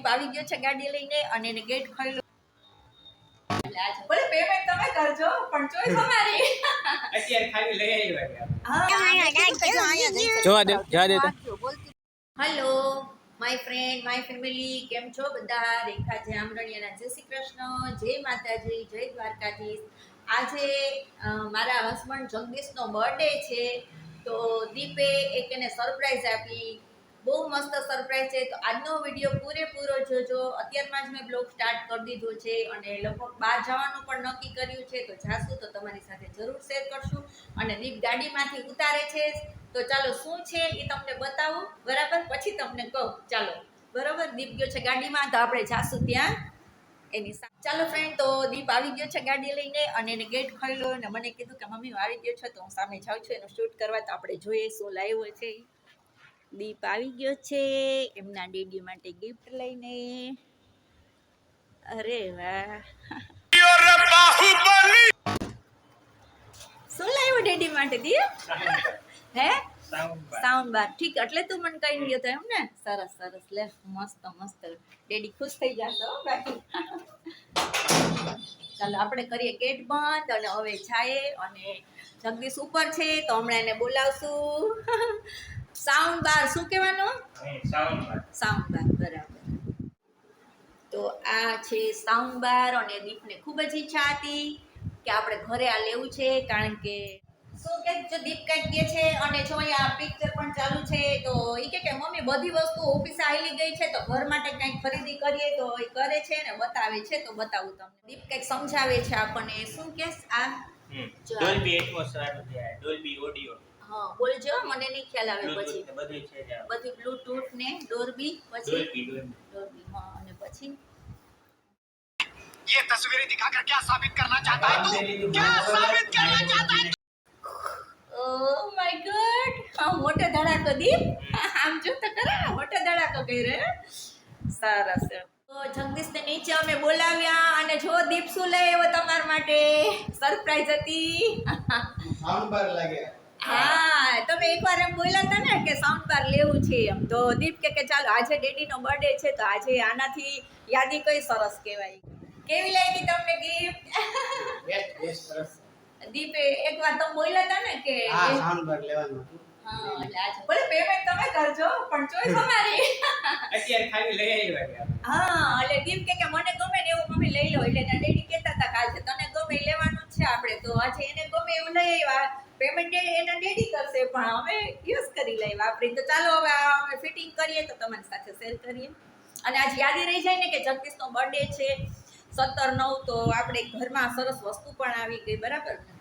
દીપ આવી ગયો છે ગાડી લઈને અને એને ગેટ ખોલ્યો. ભલે પેમેન્ટ તમે કરજો પણ ચોઈસ અમારી. અત્યારે ખાલી લઈ આવ્યા. Hello my friend my family, કેમ છો બધા? રેખા છે આમરણિયાના જય શ્રી કૃષ્ણ, જય માતાજી, જય દ્વારકાધીશ. આજે મારા હસબન્ડ જગદીશનો બર્થડે છે, તો દીપે એક એને સરપ્રાઈઝ આપી. બહુ મસ્ત સરપ્રાઈઝ છે, તો આજનો વિડીયો પૂરેપૂરો જોજો. અત્યારમાં જ મેં બ્લોગ સ્ટાર્ટ કરી દીધો છે અને લગભગ બહાર જવાનું પણ નક્કી કર્યું છે, તો જાશું તો તમારી સાથે જરૂર શેર કરશું. અને દીપ ગાડીમાંથી ઉતારે છે, તો ચાલો શું છે એ તમને બતાવું, બરાબર? પછી તમને કહું. ચાલો બરાબર, દીપ ગયો છે ગાડીમાં, તો આપણે જાશું ત્યાં એની સાથે. ચાલો ફ્રેન્ડ, તો દીપ આવી ગયો છે ગાડી લઈને અને એને ગેટ ખોલ્યો અને મને કીધું કે મમ્મી આવી ગયો છે, તો હું સામે જાઉં છું એનું શૂટ કરવા. તો આપણે જોઈએ શું લાવ્યો છે. દીપ આવી ગયો છે એમના ડેડી માટે ગિફ્ટ લઈને. અરે વાહ, શું લાવ્યો ડેડી માટે દીપ? હે, સાઉન્ડ બાર. ઠીક, એટલે તું મને કહી ગયો તો એમ ને? સરસ સરસ, લે મસ્ત મસ્ત. ડેડી ખુશ થઈ જશે હો બાકી. ચાલો આપણે કરીએ ગેટ બંધ અને હવે છાયે. અને જગદીશ ઉપર છે, તો હમણાં એને બોલાવશું. સાઉન્ડ બાર શું કહેવાનું? સાઉન્ડ બાર, બરાબર. તો આ છે સાઉન્ડ બાર અને દીપને ખૂબ જ ઈચ્છા હતી કે આપણે ઘરે આ લેવું છે, કારણ કે શું કે જો દીપ કંઈક કહે છે અને જો અહીંયા પિક્ચર પણ ચાલુ છે, તો એ કે મમ્મી બધી વસ્તુ ઓફિસે આવી ગઈ છે, તો ઘર માટે કંઈક ખરીદી કરીએ. તો એ કરે છે ને બતાવે છે, તો બતાવું તમને. દીપ કંઈક સમજાવે છે આપણને. શું કે આ ડોલ્બી એટમોસ ડોલ્બી ઓડિયો. હા બોલજો, મને નહીં ખ્યાલ આવે. પછી બધું છે જ. બધું બ્લૂટૂથ ને ડોર્બી, પછી ડોર્બી. હા, અને પછી ये तस्वीरें दिखाकर क्या साबित करना चाहता है तू? क्या साबित करना चाहता है? ઓ માય ગોડ, હા મોટો ધડાકો દીપ. આમ જો તો ખરા, મોટો ધડાકો કર્યો. સરસ. તો જગદીશને નીચે અમે બોલાવ્યા અને જો દીપ શું લઈ આવ્યો તમારા માટે. સરપ્રાઈઝ હતી. સાઉન્ડ બાર લાગે. હા, તમે એકવાર એમ બોલ્યા હતા ને કે સાઉન્ડ બાર લેવું છે એમ, તો દીપ કે ચાલો આજે ડેડીનો બર્થડે છે, તો આજે આનાથી યાદી કઈ સરસ કહેવાય. કેવી લાગી તમને ગિફ્ટ? બેસ્ટ સરસ. દીપે એકવાર તમે બોલ્યા હતા ને કે હા, સાઉન્ડ બાર લેવાનું હતું. હા, એટલે આજે ભલે પેમેન્ટ તમે કરજો પણ ચોઈસ અમારી. અત્યારે ખાલી લઈ આવ્યા. હા, એટલે દીપ કે મને ગમે ને એવું મમ્મી લઈ લો. એટલે એના ડેડી કહેતા હતા કે આજે તને ગમે એ લેવાનું જ છે આપણે, તો આજે એને ગમે એવું લઈ આવ્યા. પેમેન્ટ એના ડેડી કરશે પણ અમે યુઝ કરી લઈએ આપણે. તો ચાલો હવે અમે ફિટિંગ કરીએ, તો તમારી સાથે શેર કરીએ. અને આજ યાદી રહી જાય ને કે જગદીશનો બર્થડે છે 17/9, તો આપણે ઘરમાં સરસ વસ્તુ પણ આવી ગઈ, બરાબર ને?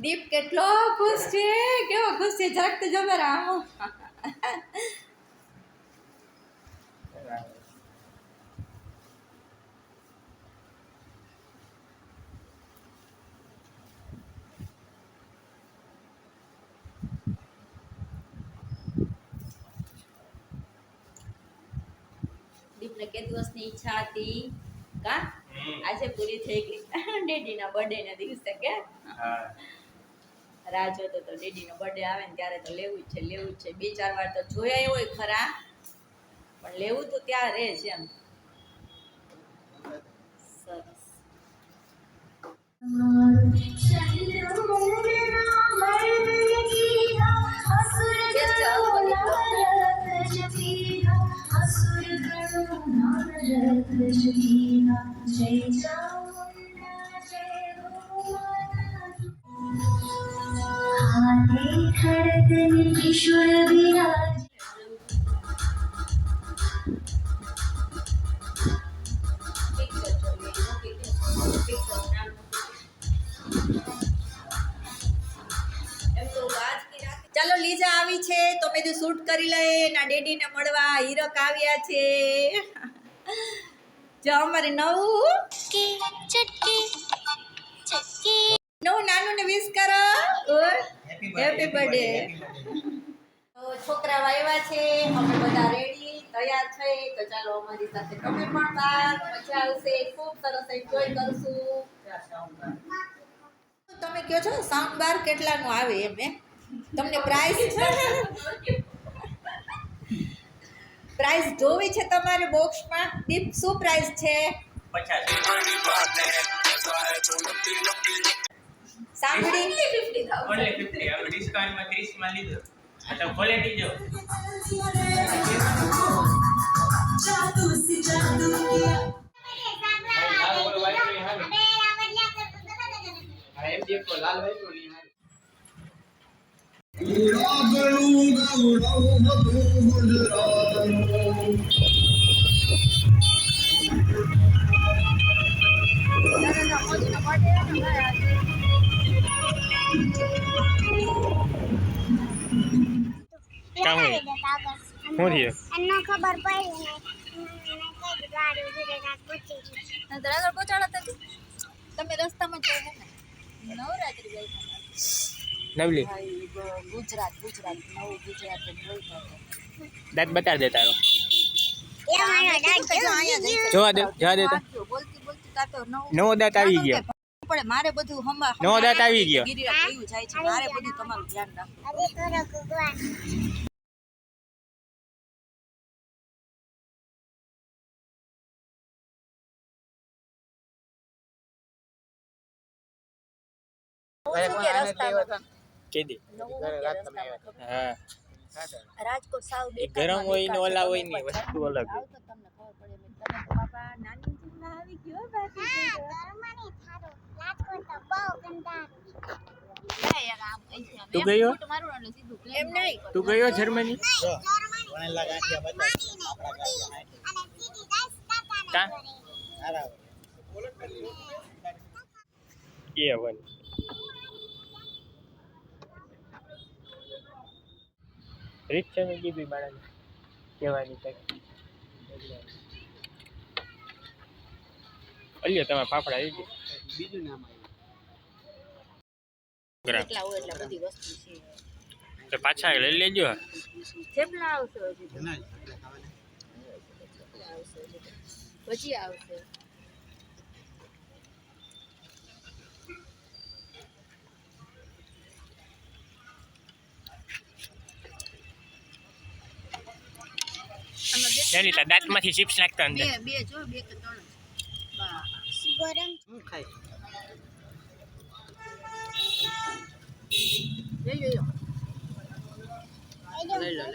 દીપ કેટલો ખુશ છે, કેવો ખુશ છે, જરાક તો જો મારા આમ. દીપને કે દિવસની ઈચ્છા હતી કા આજે પૂરી થઈ ગઈ. ડેડીના બર્થડે ના દિવસે કે રાહ જોતો તો ડેડીનો બર્થડે આવે ને ત્યારે તો લેવું જ છે. બે ચાર વાર તો જોયા હોય ખરા, પણ લેવું તો ત્યાં રહે છે એમ. સરસ. ईश्वर विराज ચાલો લીઝા આવી છે તો મેં તો શૂટ કરી લઈએ. એના ડેડીને મળવા હીરક આવ્યા છે. જો અમારે નવું નાનું ને વિશ કરો. Happy birthday. છોકરાઓ આવ્યા છે, અમે બધા રેડી તૈયાર છે. તો ચાલો અમારી સાથે તમે પણ બાર મજા આવશે, ખૂબ સરસ એન્જોય કરશું. તમે કહો છો સાઉન્ડ બાર કેટલાનું આવે એમ? તમને પ્રાઇસ પ્રાઇસ જોવી છે તમારે બોક્સમાં? દીપ શું પ્રાઇસ છે? 50 સાંભળી ઓનલી 50. આપણે ડિસ્કાઉન્ટમાં 30 માં લીધો. એટલે ક્વોલિટી જો શું એનો ખબર પડી ને આગળ પહોંચાડો તમે રસ્તામાં જ ને નવરાત્રી ગઈ નવલી ગુજરાત નવું ગુજરાત દાંત બતાડ દે તારો. અહીંયા જોવા દે તો. બોલતી તાતો નવો દાંત આવી ગયો. પડે મારે બધું નવો દાંત આવી ગયો. ગિરિરાજ વયું જાય છે. મારે બધું તમારું ધ્યાન રાખવું. કેદી હા રાજકોટ સાવ એ ગરમ હોય ને ઓલા હોય ની વસ્તુ અલગ હોય. તમને ખબર પડે તમે તો બાપા નાની જીમમાં આવી ગયો બાકી તું ગયો? એમ નહીં તું ગયો જર્મની? ભણેલા ગાંઠિયા બતાય આપણા કા સારા એ વન રિક્ષા ને કીધું બાળાને કહેવાની તક. અલ્યો તમે ફાફડા આવી ગયો. બીજું નામ એટલા હોય એટલે બધી વસ્તુ છે. તો પાછા લઈ લેજો. થેપલા આવશે હજી તો. આવ્યું ભજી આવશે. એની દાંતમાંથી ચિપ્સ નાખતા અંદર. બે જો બે કે ત્રણ બસ ગરમ હું ખાય લઈ લો લઈ લો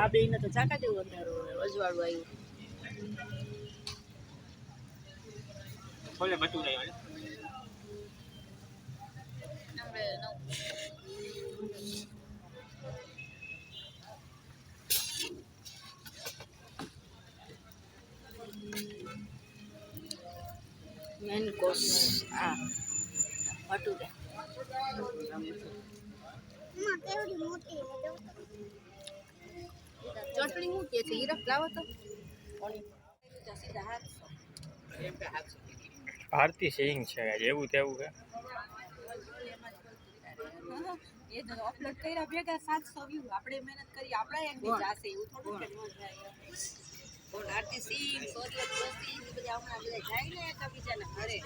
આ બે ને તો ચાકા જેવું અંધારું અજવાળું આવ્યું. બોલે બટુ લઈ આવે. મેન કોર્સ આ ભટુરે માં કેવડી મોટી છે જો ચટણી હું કે છે હીરક લાવો તો સીધા હાથ ભારતી સિંગ છે એવું તેવું કે એ તો અપલોડ કર્યા ભેગા 700 વ્યૂ આપણે મહેનત કરી આપણા એક બી જાશે એવું થોડું કે ન જાય. કોણ આરતી સિંહ સોરિયત જોશી એ બધા હમણાં બધા જાય ને એકબીજાના ઘરે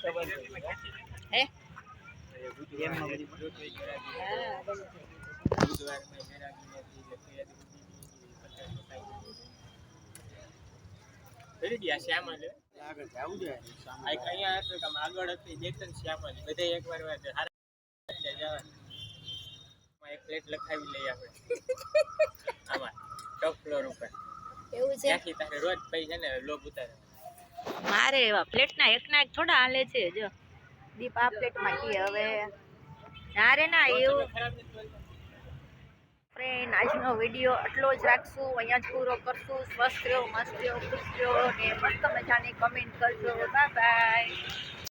હે એમનો બધી હા બને. આગળ જાવું જોઈએ સામે અહીંયા હતું કે આગળ હતી દેખન શ્યામલ બધે એકવાર વાત હારા એક પ્લેટ લખાવી લઈએ આપણે આમાં ટોપ ફ્લોર ઉપર એવું છે ત્યાંથી તારે રોજ પૈસા ને લોગ ઉતારે મારે એવા પ્લેટના એકના એક થોડા હાલે છે જો દીપ આ પ્લેટમાં કી હવે ના રે ના એવું ફ્રેન્ડ આજનો વિડીયો આટલો જ રાખશું અહીંયા જ પૂરો કરશું સ્વસ્થ રહ્યો મસ્ત રહ્યો ખુશ રહ્યો ને મસ્ત મજાની કમેન્ટ કરજો બાય બાય